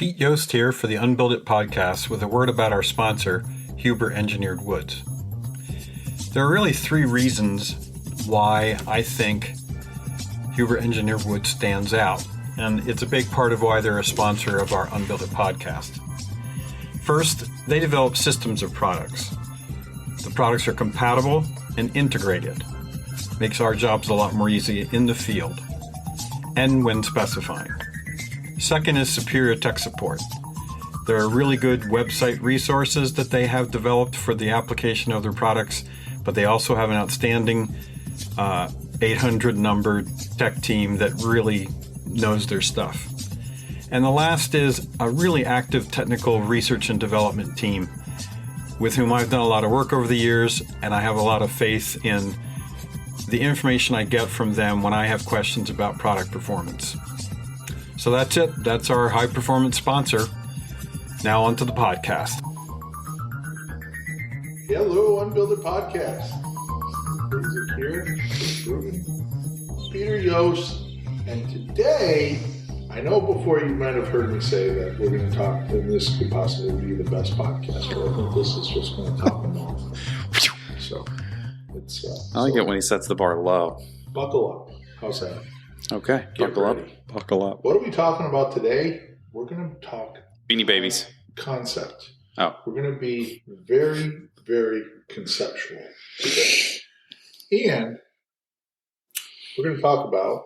Pete Yost here for the Unbuild It podcast with a word about our sponsor, Huber Engineered Woods. There are really three reasons why I think Huber Engineered Woods stands out, and it's a big part of why they're a sponsor of our Unbuild It podcast. First, they develop systems of products. The products are compatible and integrated. Makes our jobs a lot more easy in the field and when specifying. Second is superior tech support. There are really good website resources that they have developed for the application of their products, but they also have an outstanding 800 numbered tech team that really knows their stuff. And the last is a really active technical research and development team with whom I've done a lot of work over the years, and I have a lot of faith in the information I get from them when I have questions about product performance. So that's it. That's our high performance sponsor. Now on to the podcast. Hello, Unbuild It podcast. Is it here? Peter Yost. And today, I know before you might have heard me say that we're going to talk, and this could possibly be the best podcast, but I think this is just going to top them off. So, it's... I like it when he sets the bar low. Buckle up. How's that? Okay, Get buckle ready. up. Buckle up. What are we talking about today? We're going to talk... Beanie Babies. Concept. Oh. We're going to be very, very conceptual today. And we're going to talk about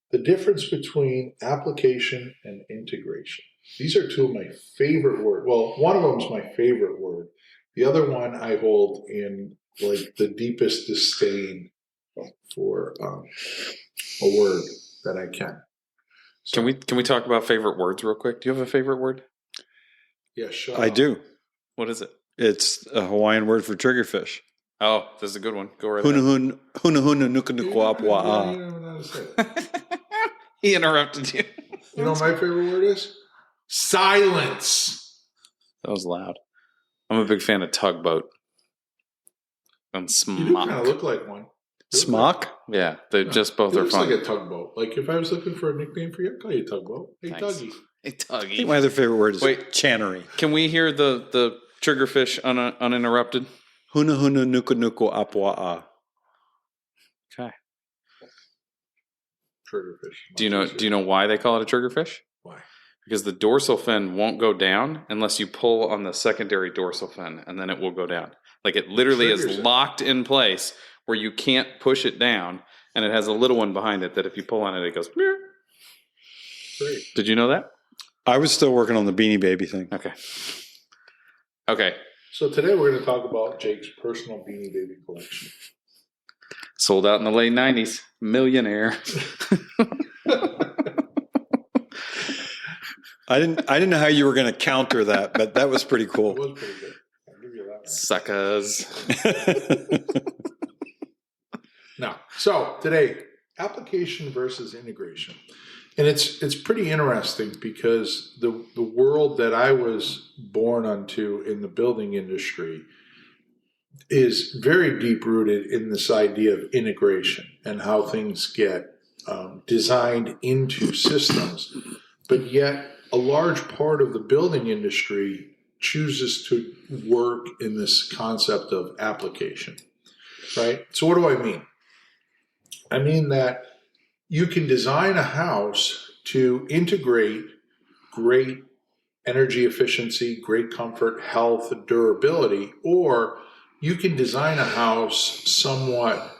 the difference between application and integration. These are two of my favorite words. Well, one of them is my favorite word. The other one I hold in like the deepest disdain for a word that I can. So, Can we talk about favorite words real quick? Do you have a favorite word? Yeah, sure. I do. What is it? It's a Hawaiian word for triggerfish. Oh, this is a good one. Go right ahead. Huna huna nuka nuka apua. You don't know how to say it. He interrupted you. You know what my favorite word is? Silence. That was loud. I'm a big fan of tugboat. And You do kind of smock. look like one. Smock? Yeah, they just both It are looks fun. like a tugboat. Like if I was looking for a nickname for you, I'd call you Tugboat. Hey, Thanks. Tuggy. Hey, I think Tuggy. my other favorite word is Wait. channery. Can we hear the triggerfish uninterrupted? Huna huna nuka nuka apua. Okay. Triggerfish. Do you know why they call it a triggerfish? Why? Because the dorsal fin won't go down unless you pull on the secondary dorsal fin, and then it will go down. Like it literally is Triggers it. locked in place where you can't push it down, and it has a little one behind it that if you pull on it, it goes. Meow. Great. Did you know that? I was still working on the Beanie Baby thing. Okay. So today we're going to talk about Jake's personal Beanie Baby collection. Sold out in the late 90s. Millionaire. I didn't know how you were going to counter that, but that was pretty It cool. was pretty good. I'll give you that one. Suckers. Now, so today, application versus integration. And it's pretty interesting because the world that I was born unto in the building industry is very deep rooted in this idea of integration and how things get designed into systems. But yet a large part of the building industry chooses to work in this concept of application, right? So what do I mean? I mean that you can design a house to integrate great energy efficiency, great comfort, health, durability, or you can design a house somewhat,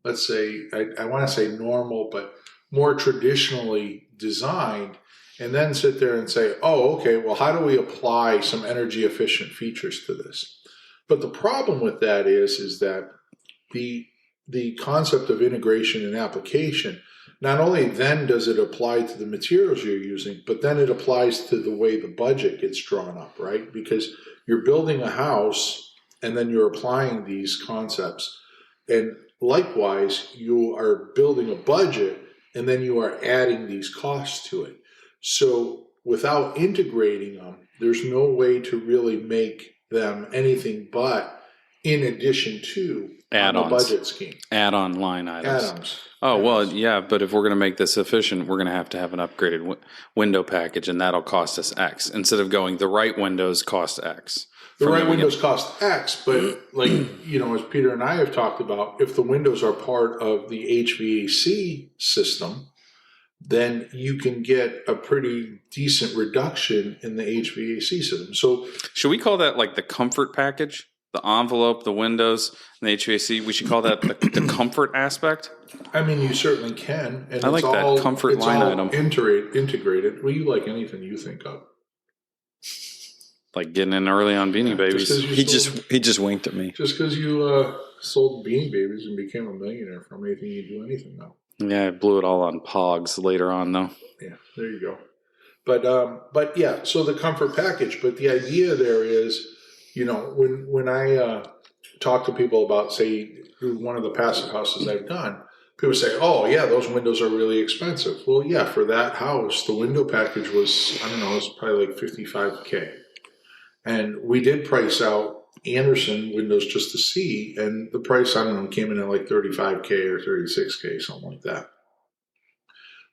let's say, I want to say normal, but more traditionally designed, and then sit there and say, oh, okay, well, how do we apply some energy efficient features to this? But the problem with that is that the concept of integration and application, not only then does it apply to the materials you're using, but then it applies to the way the budget gets drawn up, right? Because you're building a house and then you're applying these concepts. And likewise, you are building a budget and then you are adding these costs to it. So without integrating them, there's no way to really make them anything but in addition to Add-ons. the budget scheme. Add-on line items. Add-ons. Oh, well, yeah, but if we're going to make this efficient, we're going to have an upgraded window package, and that'll cost us X. Instead of going, the right windows cost X. The right windows cost X, but like, as Peter and I have talked about, if the windows are part of the HVAC system, then you can get a pretty decent reduction in the HVAC system. So should we call that like the comfort package? The envelope, the windows, and the HVAC, we should call that the comfort aspect? I mean, you certainly can. And I like that comfort line item. Integrated. Well, you like anything you think of. Like getting in early on Beanie Babies. He just winked at me. Just because you sold Beanie Babies and became a millionaire from anything you do anything now. Yeah, I blew it all on Pogs later on, though. Yeah, there you go. But yeah, so the comfort package. But the idea there is, when I talk to people about, say, one of the passive houses I've done, people say, "Oh, yeah, those windows are really expensive." Well, yeah, for that house, the window package was, I don't know, it was probably like $55K. And we did price out Anderson windows just to see, and the price, I don't know, came in at like $35K or $36K, something like that.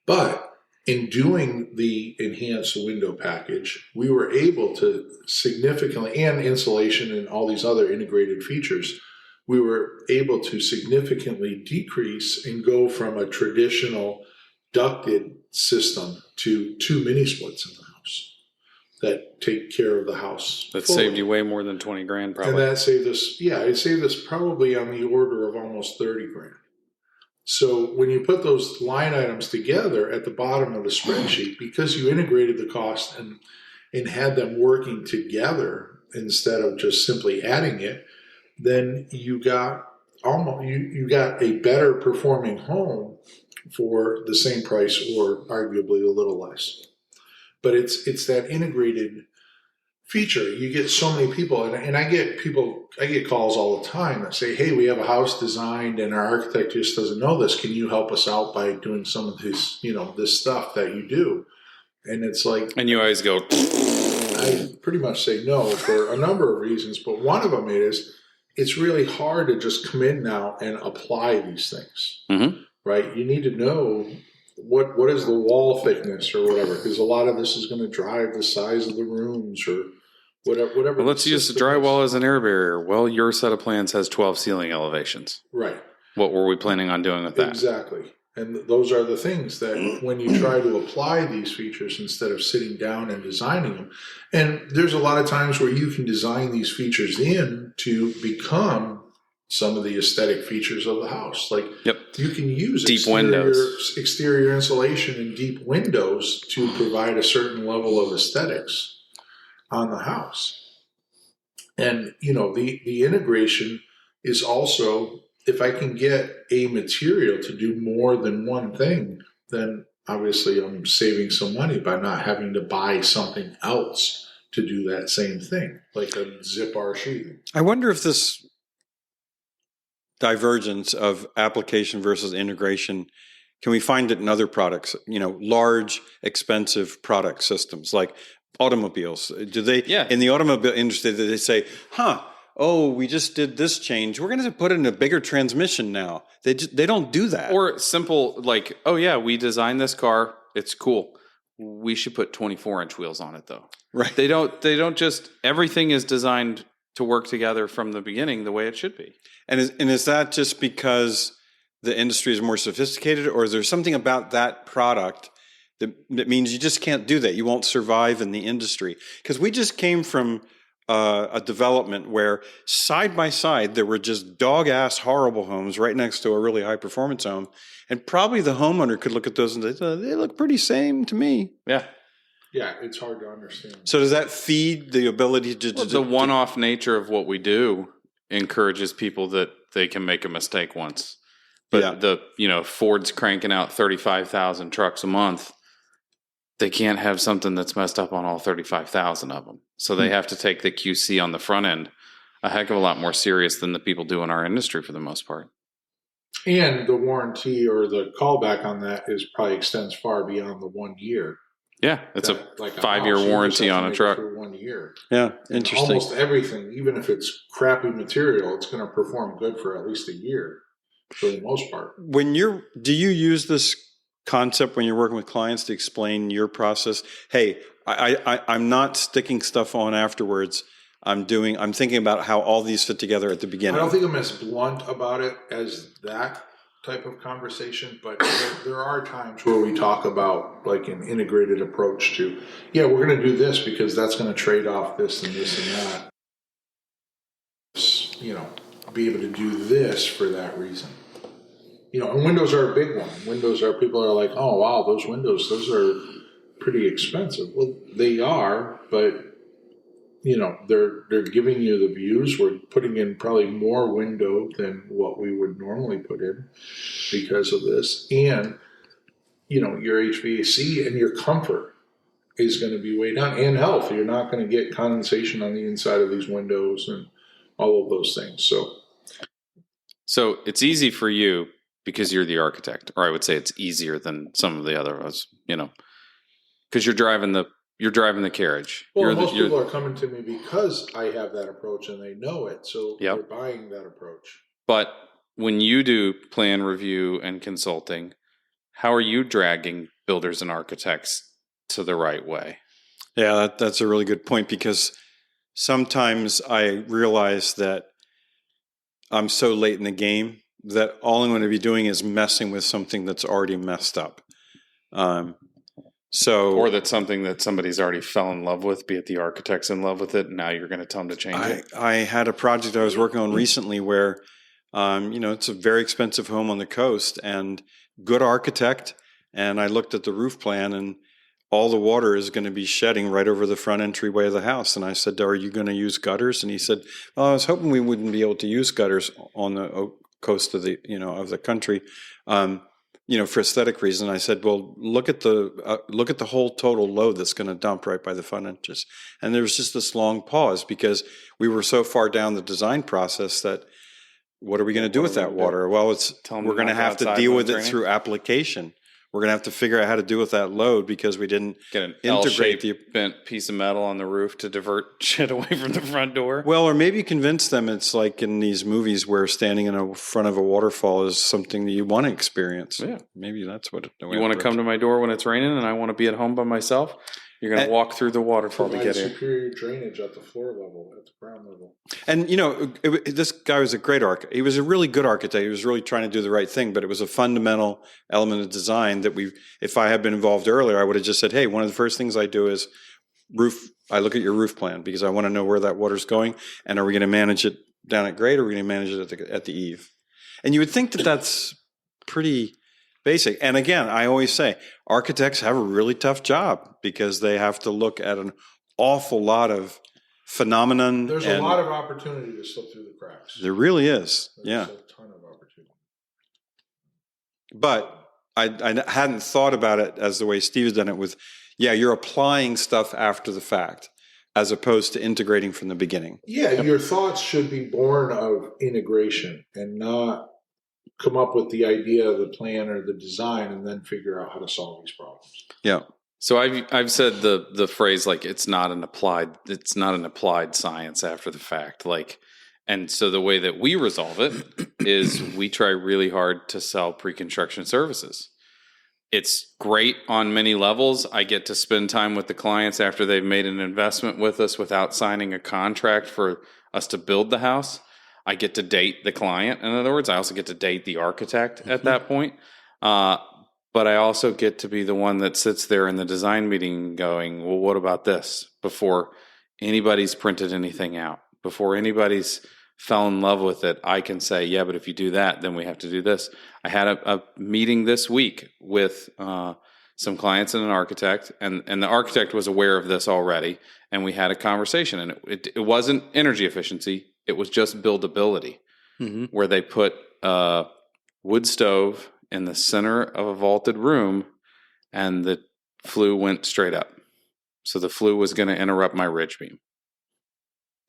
But in doing the enhanced window package, we were able to significantly, and insulation and all these other integrated features, we were able to significantly decrease and go from a traditional ducted system to 2 mini splits in the house that take care of the house. That saved you way more than 20 grand, probably. And that saved us, it saved us probably on the order of almost 30 grand. So when you put those line items together at the bottom of the spreadsheet, because you integrated the cost and had them working together instead of just simply adding it, then you got you got a better performing home for the same price, or arguably a little less. But it's that integrated feature. You get so many people, and I get calls all the time that say, "Hey, we have a house designed and our architect just doesn't know this. Can you help us out by doing some of this, this stuff that you do?" And it's like, and you always go, I pretty much say no for a number of reasons, but one of them is it's really hard to just come in now and apply these things, right? You need to know what is the wall thickness or whatever, because a lot of this is going to drive the size of the rooms or whatever. Well, let's use the drywall as an air barrier. Well, your set of plans has 12 ceiling elevations. Right. What were we planning on doing with that? Exactly. And those are the things that when you try to apply these features instead of sitting down and designing them, and there's a lot of times where you can design these features in to become some of the aesthetic features of the house. Like you can use deep windows, exterior insulation and deep windows to provide a certain level of aesthetics on the house. And, the integration is also, if I can get a material to do more than one thing, then obviously I'm saving some money by not having to buy something else to do that same thing, like a zip-R sheathing. I wonder if this divergence of application versus integration, can we find it in other products, large, expensive product systems like automobiles? Do they, in the automobile industry, do they say, we just did this change, we're going to put in a bigger transmission now? They don't do that. Or simple, like, we designed this car, it's cool. We should put 24-inch wheels on it, though. Right. They don't just, everything is designed to work together from the beginning the way it should be. And is that just because the industry is more sophisticated, or is there something about that product that means you just can't do that? You won't survive in the industry? Because we just came from a development where side by side there were just dog-ass horrible homes right next to a really high-performance home, and probably the homeowner could look at those and say, they look pretty same to me. Yeah. Yeah, it's hard to understand. So does that feed the ability to... the one-off nature of what we do encourages people that they can make a mistake once. But Ford's cranking out 35,000 trucks a month. They can't have something that's messed up on all 35,000 of them. So they have to take the QC on the front end a heck of a lot more serious than the people do in our industry for the most part. And the warranty or the callback on that probably extends far beyond the 1 year. Yeah, it's a 5-year warranty on a truck. For 1 year. Yeah, interesting. Almost everything, even if it's crappy material, it's going to perform good for at least a year. for the most part. Do you use this concept when you're working with clients to explain your process? Hey, I'm not sticking stuff on afterwards. I'm thinking about how all these fit together at the beginning. I don't think I'm as blunt about it as that type of conversation, but there are times where we talk about like an integrated approach to, yeah, we're going to do this because that's going to trade off this and this and that. You know, be able to do this for that reason. You know, and windows are a big one. Windows are, people are like, oh wow, those windows, those are pretty expensive. Well, they are, but you know, they're giving you the views. We're putting in probably more window than what we would normally put in because of this. And, you know, your HVAC and your comfort is going to be way down, and health. You're not going to get condensation on the inside of these windows and all of those things. So it's easy for you because you're the architect, or I would say it's easier than some of the other of us, you know, because you're driving the carriage. Well, most people are coming to me because I have that approach and they know it, so Yep. they're buying that approach. But when you do plan review and consulting, how are you dragging builders and architects to the right way? Yeah, that's a really good point, because sometimes I realize that I'm so late in the game that all I'm going to be doing is messing with something that's already messed up. Or that's something that somebody's already fell in love with, be it the architect's in love with it, and now you're going to tell them to change it. I had a project I was working on recently where, you know, it's a very expensive home on the coast and good architect. And I looked at the roof plan and all the water is going to be shedding right over the front entryway of the house. And I said, are you going to use gutters? And he said, well, I was hoping we wouldn't be able to use gutters on the coast of the, you know, of the country. You know, for aesthetic reason. I said, well, look at the whole total load that's going to dump right by the front entrance. And there was just this long pause because we were so far down the design process that what are we going to do with that water? Well, we're going to have to deal with it through application. We're going to have to figure out how to deal with that load because we didn't get an integrate L-shaped bent piece of metal on the roof to divert shit away from the front door. Well, or maybe convince them it's like in these movies where standing in front of a waterfall is something that you want to experience. Yeah. Maybe that's what you want to come to my door when it's raining and I want to be at home by myself. You're going to walk through the waterfall to get here. Superior drainage at the floor level, at the ground level. And, you know, this guy was a great architect. He was a really good architect. He was really trying to do the right thing, but it was a fundamental element of design that if I had been involved earlier, I would have just said, hey, one of the first things I do is I look at your roof plan because I want to know where that water's going. And are we going to manage it down at grade or are we going to manage it at the eave? And you would think that that's pretty basic. And again, I always say architects have a really tough job because they have to look at an awful lot of phenomenon. There's a lot of opportunity to slip through the cracks. There really is. There's a ton of opportunity. But I hadn't thought about it as the way Steve has done it with, you're applying stuff after the fact as opposed to integrating from the beginning. Yeah, your thoughts should be born of integration and not come up with the idea of the plan or the design and then figure out how to solve these problems. Yeah. So I've said the phrase like it's not an applied science after the fact. And so the way that we resolve it is we try really hard to sell pre-construction services. It's great on many levels. I get to spend time with the clients after they've made an investment with us without signing a contract for us to build the house. I get to date the client. In other words, I also get to date the architect at that point. But I also get to be the one that sits there in the design meeting going, well, what about this? Before anybody's printed anything out, before anybody's fell in love with it, I can say, yeah, but if you do that, then we have to do this. I had a meeting this week with some clients and an architect, and the architect was aware of this already, and we had a conversation. And it wasn't energy efficiency. It was just buildability, where they put a wood stove in the center of a vaulted room and the flue went straight up. So the flue was going to interrupt my ridge beam.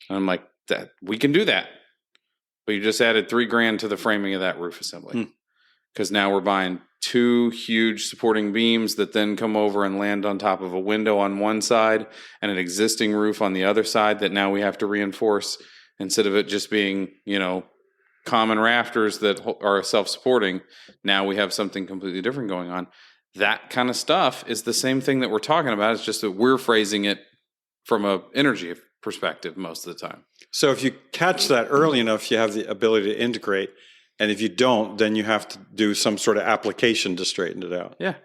And I'm like, we can do that. But you just added $3,000 to the framing of that roof assembly. Because now we're buying 2 huge supporting beams that then come over and land on top of a window on one side and an existing roof on the other side that now we have to reinforce. Instead of it just being, common rafters that are self-supporting. Now we have something completely different going on. That kind of stuff is the same thing that we're talking about. It's just that we're phrasing it from a energy perspective most of the time. So if you catch that early enough, you have the ability to integrate. And if you don't, then you have to do some sort of application to straighten it out. Yeah.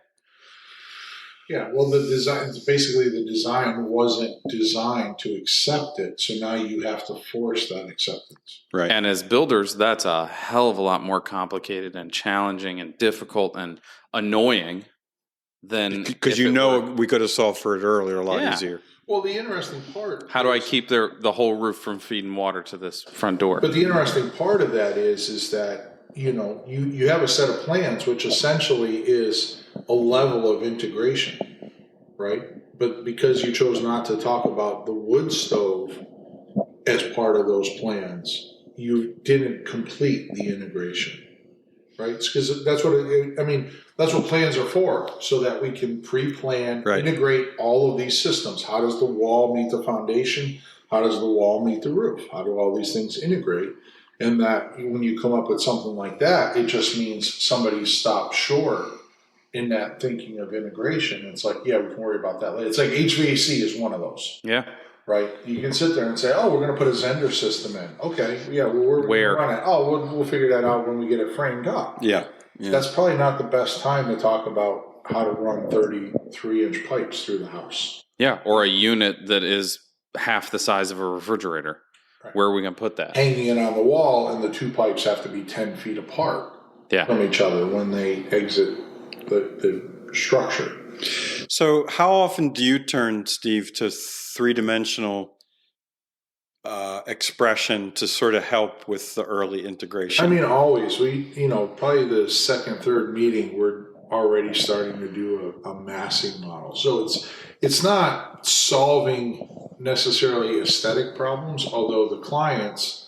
Yeah, well, the design wasn't designed to accept it, so now you have to force that acceptance. Right. And as builders, that's a hell of a lot more complicated and challenging and difficult and annoying than because we could have solved for it earlier a lot easier. Well, the interesting part. How do I keep the whole roof from feeding water to this front door? But the interesting part of that is that you have a set of plans, which essentially is a level of integration, right? But because you chose not to talk about the wood stove as part of those plans, you didn't complete the integration, right? Because that's what plans are for, so that we can pre-plan, integrate all of these systems. How does the wall meet the foundation? How does the wall meet the roof? How do all these things integrate? And that when you come up with something like that, it just means somebody stopped short in that thinking of integration. It's like, yeah, we can worry about that later. It's like HVAC is one of those. Yeah. Right? You can sit there and say, oh, we're going to put a Zender system in. Okay, yeah, well, we're going to run it. Oh, we'll figure that out when we get it framed up. Yeah. That's probably not the best time to talk about how to run 33-inch pipes through the house. Yeah, or a unit that is half the size of a refrigerator. Right. Where are we going to put that? Hanging it on the wall, and the two pipes have to be 10 feet apart from each other when they exit the structure. So how often do you turn, Steve, to three-dimensional expression to sort of help with the early integration? I mean, always. We, probably the second, third meeting, we're already starting to do a massing model. So it's not solving necessarily aesthetic problems, although the clients,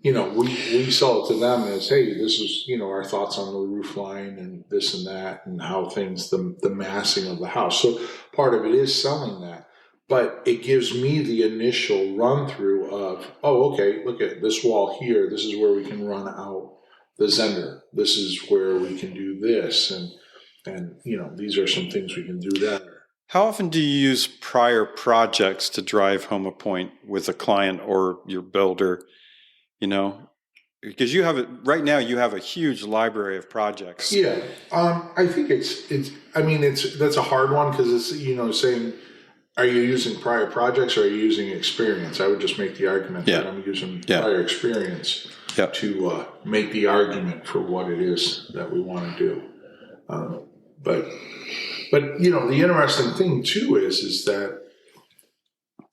we sell it to them as, hey, this is, our thoughts on the roof line and this and that and how things, the massing of the house. So part of it is selling that. But it gives me the initial run through of, oh, okay, look at this wall here. This is where we can run out the Zender. This is where we can do this. And these are some things we can do there. How often do you use prior projects to drive home a point with a client or your builder? Because right now you have a huge library of projects. Yeah. I think that's a hard one because it's, saying, are you using prior projects or are you using experience? I would just make the argument that I'm using prior experience to make the argument for what it is that we want to do. But the interesting thing too is that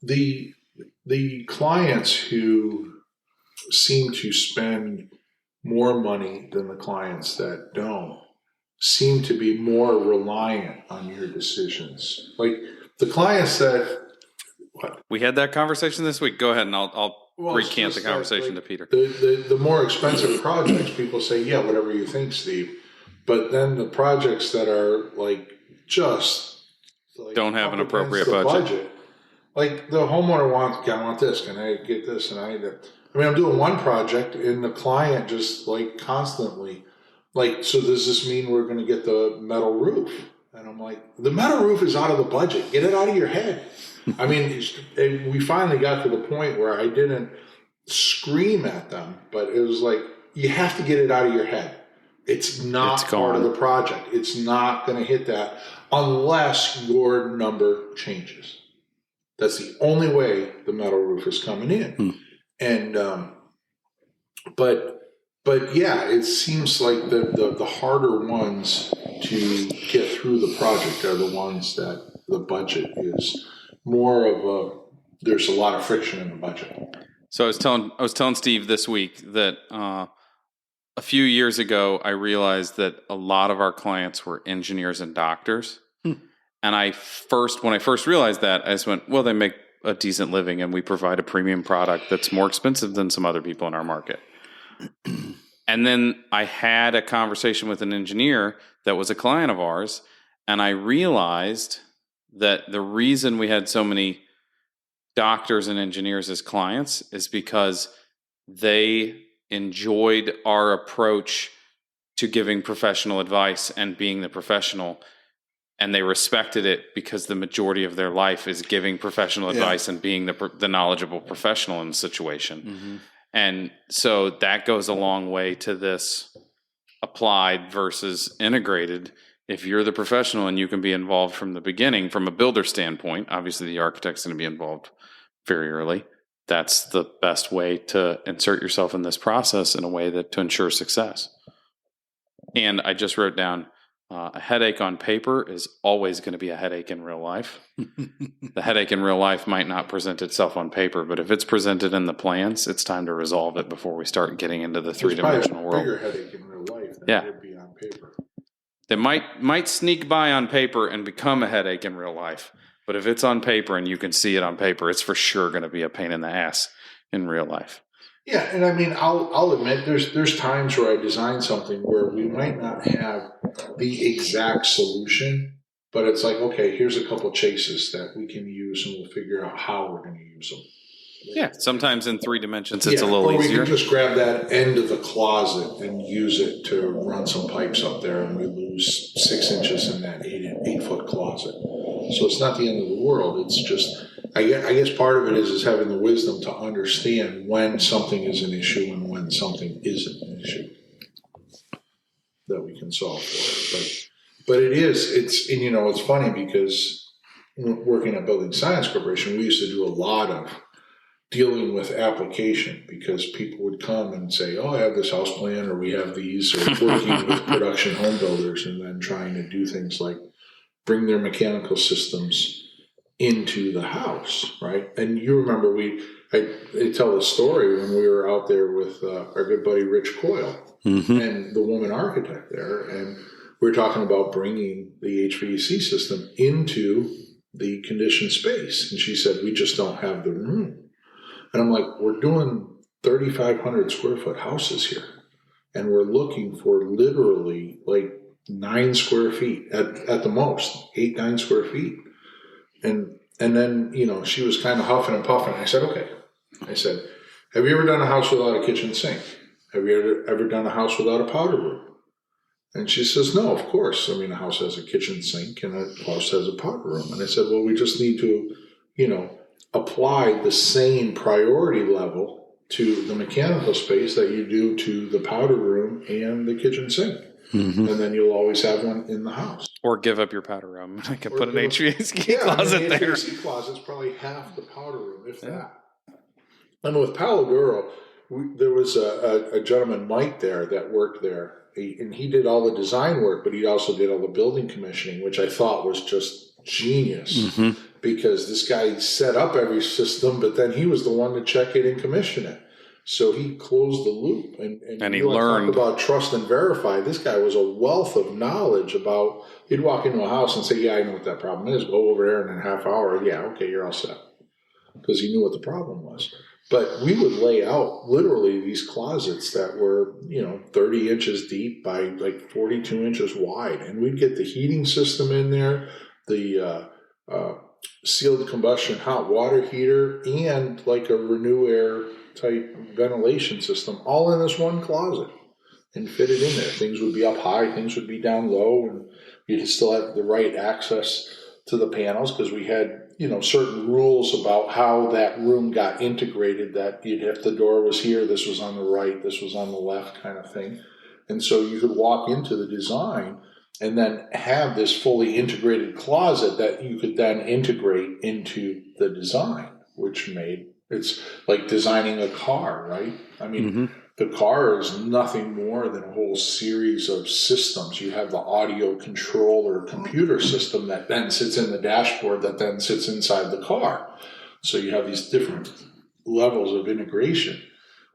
the clients who seem to spend more money than the clients that don't seem to be more reliant on your decisions. Like the clients that we had that conversation this week. Go ahead and I'll recant the conversation to Peter. The more expensive projects, people say, yeah, whatever you think, Steve. But then the projects that are just don't have an appropriate budget. Like the homeowner wants, I want this, can I get this? And I'm doing one project and the client just constantly so does this mean we're going to get the metal roof? And I'm like, the metal roof is out of the budget. Get it out of your head. We finally got to the point where I didn't scream at them, but it was like, you have to get it out of your head. It's not part of the project. It's not going to hit that unless your number changes. That's the only way the metal roof is coming in. And, but yeah, it seems like the harder ones to get through the project are the ones that the budget is more of there's a lot of friction in the budget. So I was telling Steve this week that a few years ago I realized that a lot of our clients were engineers and doctors. And when I first realized that, I just went, well, they make a decent living and we provide a premium product that's more expensive than some other people in our market. And then I had a conversation with an engineer that was a client of ours, and I realized that the reason we had so many doctors and engineers as clients is because they enjoyed our approach to giving professional advice and being the professional, and they respected it because the majority of their life is giving professional advice and being the knowledgeable professional in the situation. Mm-hmm. And so that goes a long way to this applied versus integrated. If you're the professional and you can be involved from the beginning, from a builder standpoint, obviously the architect's going to be involved very early. That's the best way to insert yourself in this process in a way that to ensure success. And I just wrote down, a headache on paper is always going to be a headache in real life. The headache in real life might not present itself on paper, but if it's presented in the plans, it's time to resolve it before we start getting into the three-dimensional world. Bigger headache in real life than it would be on paper. They might sneak by on paper and become a headache in real life, but if it's on paper and you can see it on paper, it's for sure going to be a pain in the ass in real life. Yeah, and I mean, I'll admit there's times where I design something where we might not have the exact solution, but it's like, okay, here's a couple chases that we can use, and we'll figure out how we're going to use them. Yeah, sometimes in 3 dimensions it's a little easier. Or we can just grab that end of the closet and use it to run some pipes up there, and we lose 6 inches in that 8-foot closet. So it's not the end of the world. It's just, I guess part of it is having the wisdom to understand when something is an issue and when something isn't an issue that we can solve for it. But it's funny because working at Building Science Corporation, we used to do a lot of dealing with application, because people would come and say, oh, I have this house plan, or we have these, or working with production home builders, and then trying to do things like bring their mechanical systems into the house, right? And you remember I tell the story when we were out there with our good buddy Rich Coyle and the woman architect there, and we were talking about bringing the HVAC system into the conditioned space, and she said, we just don't have the room. And I'm like, we're doing 3,500 square foot houses here, and we're looking for literally like 9 square feet at the most, 8-9 square feet. And then, she was kind of huffing and puffing. I said, okay. I said, have you ever done a house without a kitchen sink? Have you ever done a house without a powder room? And she says, no, of course. I mean, a house has a kitchen sink and a house has a powder room. And I said, well, we just need to, apply the same priority level to the mechanical space that you do to the powder room and the kitchen sink. Mm-hmm. And then you'll always have one in the house. Or give up your powder room. I can put an HVAC closet there. HVAC closet's probably half the powder room, if that. And with Palo Duro, there was a gentleman, Mike, there that worked there. And he did all the design work, but he also did all the building commissioning, which I thought was just genius. Mm-hmm. Because this guy set up every system, but then he was the one to check it and commission it. So he closed the loop, and he learned about trust and verify. This guy was a wealth of knowledge about. He'd walk into a house and say, "Yeah, I know what that problem is. Go over there in a half hour. Yeah, okay, you're all set," because he knew what the problem was. But we would lay out literally these closets that were 30 inches deep by like 42 inches wide, and we'd get the heating system in there, the sealed combustion hot water heater, and like a Renew Air type ventilation system, all in this one closet, and fit it in there. Things would be up high, things would be down low, and you'd still have the right access to the panels, because we had certain rules about how that room got integrated, that if the door was here, this was on the right, this was on the left, kind of thing. And so you could walk into the design and then have this fully integrated closet that you could then integrate into the design, which made it's like designing a car, right? I mean, the car is nothing more than a whole series of systems. You have the audio controller computer system that then sits in the dashboard, that then sits inside the car. So you have these different levels of integration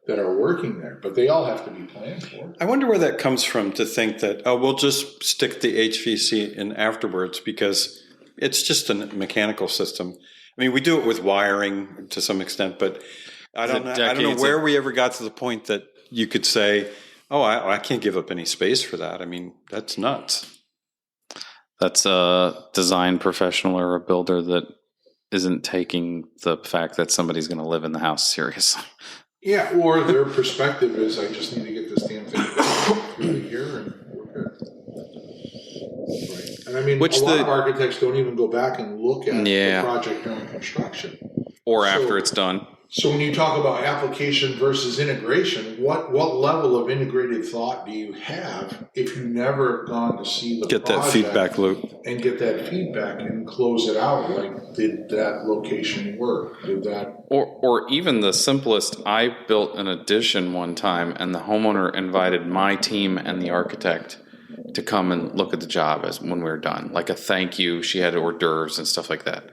that are working there, but they all have to be planned for. I wonder where that comes from, to think that, we'll just stick the HVAC in afterwards because it's just a mechanical system. I mean, we do it with wiring to some extent, but I don't know where we ever got to the point that you could say, I can't give up any space for that. I mean, that's nuts. That's a design professional or a builder that isn't taking the fact that somebody's going to live in the house seriously. Yeah, or their perspective is, I just need to get this damn thing through the year and we're good. Right. And I mean, a lot of architects don't even go back and look at the project during construction. Or after it's done. So when you talk about application versus integration, what level of integrated thought do you have if you never gone to see the get that feedback loop and get that feedback and close it out? Like, did that location work? Did that, or even the simplest? I built an addition one time, and the homeowner invited my team and the architect to come and look at the job when we were done, like a thank you. She had hors d'oeuvres and stuff like that,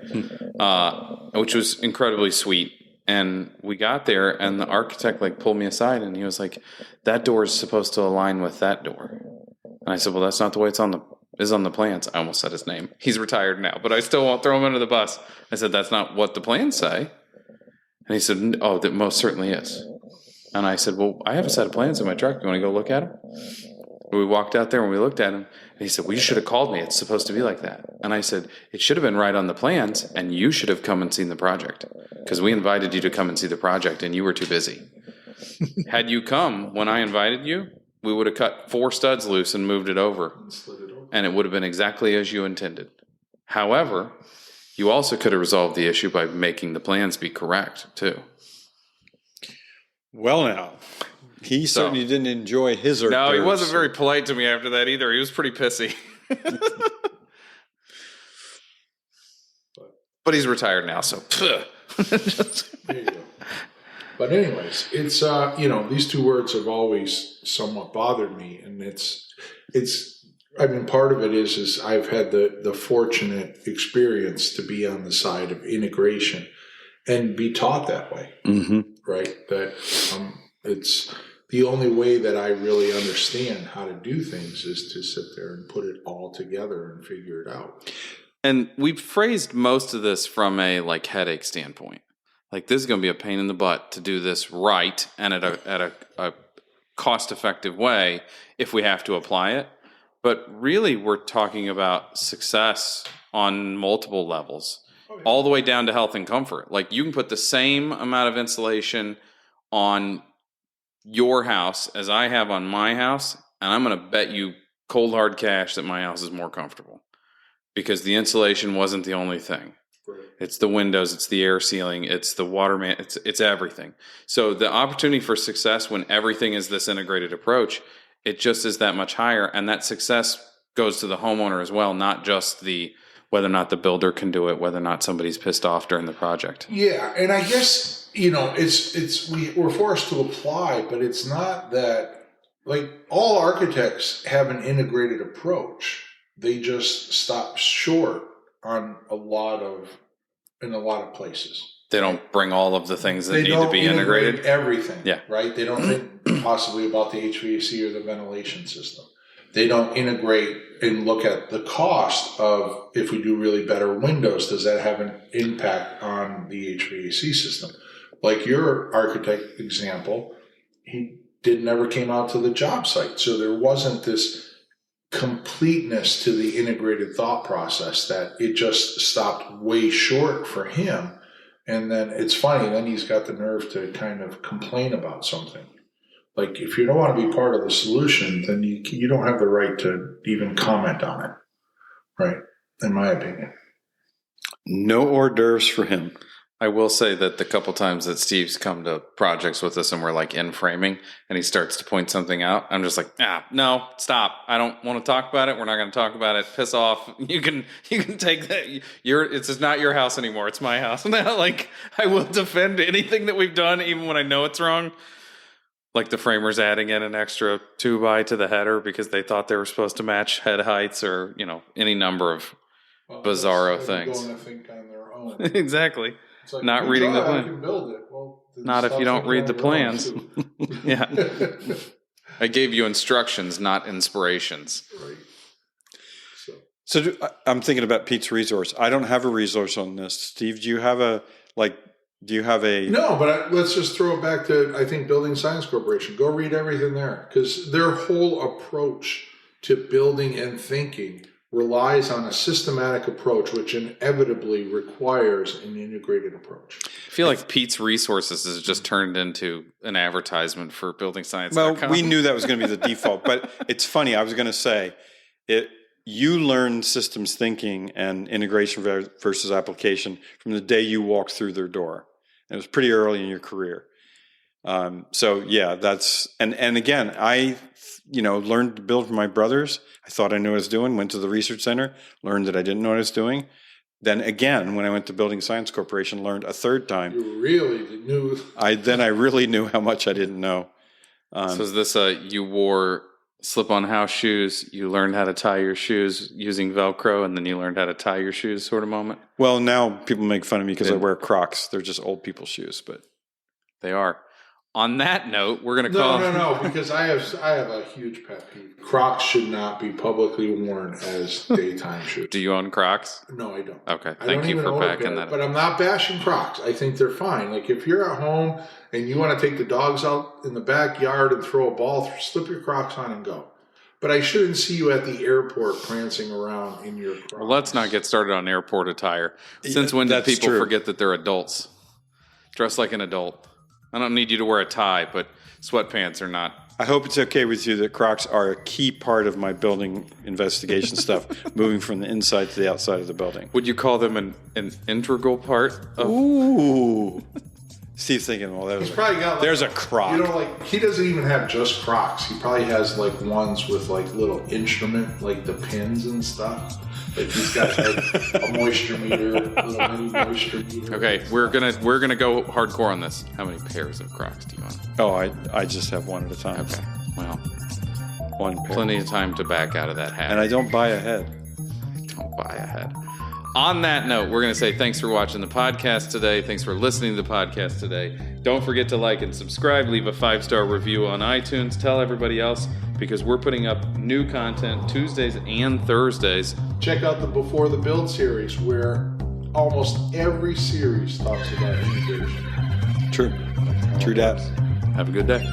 which was incredibly sweet. And we got there, and the architect pulled me aside, and he was like, "That door is supposed to align with that door." And I said, "Well, that's not the way it's on the plans." I almost said his name. He's retired now, but I still won't throw him under the bus. I said, "That's not what the plans say." And he said, "Oh, that most certainly is." And I said, "Well, I have a set of plans in my truck. You want to go look at them?" We walked out there and we looked at him, and he said, "Well, you should have called me. It's supposed to be like that." And I said, "It should have been right on the plans, and you should have come and seen the project, because we invited you to come and see the project, and you were too busy. Had you come when I invited you, we would have cut 4 studs loose and moved it over, and it would have been exactly as you intended. However, you also could have resolved the issue by making the plans be correct, too." Well, now, he certainly didn't enjoy his hors d'oeuvres. No, he wasn't very polite to me after that either. He was pretty pissy. But he's retired now, so. There you go. But anyways, it's, these 2 words have always somewhat bothered me. And part of it is I've had the fortunate experience to be on the side of integration and be taught that way. Mm-hmm. Right? That it's the only way that I really understand how to do things is to sit there and put it all together and figure it out. And we've phrased most of this from a headache standpoint. This is going to be a pain in the butt to do this right and at a cost-effective way if we have to apply it. But really, we're talking about success on multiple levels, all the way down to health and comfort. You can put the same amount of insulation on your house as I have on my house, and I'm going to bet you cold hard cash that my house is more comfortable, because the insulation wasn't the only thing. Right. It's the windows, it's the air sealing, it's the water it's everything. So the opportunity for success when everything is this integrated approach, it just is that much higher, and that success goes to the homeowner as well, not just whether or not the builder can do it, whether or not somebody's pissed off during the project. Yeah, and I guess we're forced to apply, but it's not that all architects have an integrated approach. They just stop short in a lot of places. They don't bring all of the things that need to be integrated. Everything. Yeah. Right. They don't think possibly about the HVAC or the ventilation system. They don't integrate and look at the cost of, if we do really better windows, does that have an impact on the HVAC system? Like your architect example, he never came out to the job site. So there wasn't this completeness to the integrated thought process, that it just stopped way short for him. And then it's funny, then he's got the nerve to kind of complain about something. Like, if you don't want to be part of the solution, then you don't have the right to even comment on it, right? In my opinion. No hors d'oeuvres for him. I will say that the couple times that Steve's come to projects with us and we're in framing and he starts to point something out, I'm just like, no, stop. I don't want to talk about it. We're not going to talk about it. Piss off. You can take that. It's not your house anymore. It's my house. I will defend anything that we've done, even when I know it's wrong. Like the framers adding in an extra 2x to the header because they thought they were supposed to match head heights, or, any number of bizarro things. Going to think on their own. Exactly. It's like, not reading the plan. I plan. can build it. Well, not if you don't read the plans. Yeah. I gave you instructions, not inspirations. Right. So I'm thinking about Pete's resource. I don't have a resource on this. Steve, do you have a No, but let's just throw it back to, I think, Building Science Corporation. Go read everything there, because their whole approach to building and thinking relies on a systematic approach, which inevitably requires an integrated approach. I feel like Pete's Resources has just turned into an advertisement for building science. Well, we knew that was going to be the default, but it's funny. I was going to say, you learn systems thinking and integration versus application from the day you walked through their door. And it was pretty early in your career. So yeah, that's, and again, I, learned to build from my brothers. I thought I knew what I was doing, went to the research center, learned that I didn't know what I was doing. Then again, when I went to Building Science Corporation, learned a third time. You really knew. I really knew how much I didn't know. So is this you wore slip-on house shoes, you learned how to tie your shoes using Velcro, and then you learned how to tie your shoes sort of moment? Well, now people make fun of me because I wear Crocs. They're just old people's shoes, but they are. On that note, we're going to call... No, because I have a huge pet peeve. Crocs should not be publicly worn as daytime shoes. Do you own Crocs? No, I don't. Okay, thank you for backing that up. But I'm not bashing Crocs. I think they're fine. Like if you're at home and you want to take the dogs out in the backyard and throw a ball, slip your Crocs on and go. But I shouldn't see you at the airport prancing around in your Crocs. Well, let's not get started on airport attire. Since when did people forget that they're adults? Dress like an adult. I don't need you to wear a tie, but sweatpants are not. I hope it's okay with you that Crocs are a key part of my building investigation stuff, moving from the inside to the outside of the building. Would you call them an integral part of... Ooh. Steve's thinking, well, there's a Croc. He doesn't even have just Crocs. He probably has ones with little instrument, the pins and stuff. He's got a moisture meter, a little mini moisture meter. Okay, we're gonna go hardcore on this. How many pairs of Crocs do you own? Oh, I just have one at a time. Okay, well, one pair. Plenty of time to back out of that habit. And I don't buy ahead. Don't buy ahead. On that note, we're going to say thanks for watching the podcast today. Thanks for listening to the podcast today. Don't forget to like and subscribe. Leave a 5-star review on iTunes. Tell everybody else because we're putting up new content Tuesdays and Thursdays. Check out the Before the Build series where almost every series talks about integration. True. True, Dad. Have a good day.